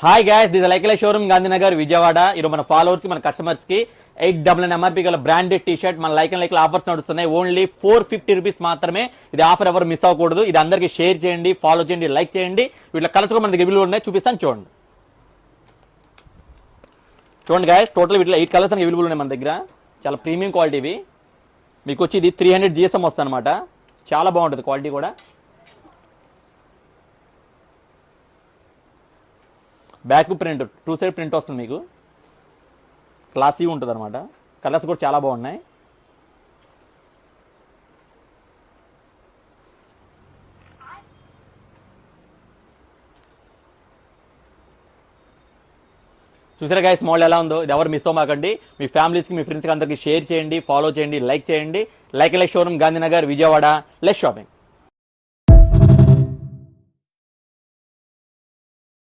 Hi guys, this like showroom Gandhinagar Vijayawada. ఈరోజు మన followers కి మన కస్టమర్స్ కి 899 ఎంఆర్పీ గల బ్రాండెడ్ టీ షర్ట్ మన లైక్ ఆఫర్స్ నడుస్తున్నాయి. ఓన్లీ 450 రూపీస్ మాత్రమే. ఇది ఆఫర్ ఎవరు మిస్ అవ్వకూడదు. ఇది అందరికి షేర్ చేయండి, ఫాలో చేయండి, లైక్ చేయండి. వీటిలో కలర్స్ కూడా మన దగ్గర అవైలబుల్ ఉన్నాయి, చూపిస్తాను చూడండి. చూడండి గైస్, టోటల్ వీటిలో 8 కలర్స్ అవైలబుల్ ఉన్నాయి మన దగ్గర. చాలా ప్రీమియం క్వాలిటీవి. మీకు వచ్చి ఇది 300 GSM వస్తుంది అనమాట. చాలా బాగుంటుంది క్వాలిటీ కూడా. బ్యాక్ ప్రింట్ 2 సైడ్ ప్రింట్ వస్తుంది మీకు. క్లాసీ ఉంటుంది అనమాట. కలర్స్ కూడా చాలా బాగున్నాయి. చూసారా గైస్ మోడల్ ఎలా ఉందో? ఇది ఎవరు మిస్ అవ్వమాకండి. మీ ఫ్యామిలీస్ కి, మీ ఫ్రెండ్స్ కి అందరికి షేర్ చేయండి, ఫాలో చేయండి, లైక్ చేయండి. Like showroom Gandhinagar Vijayawada. Less shopping.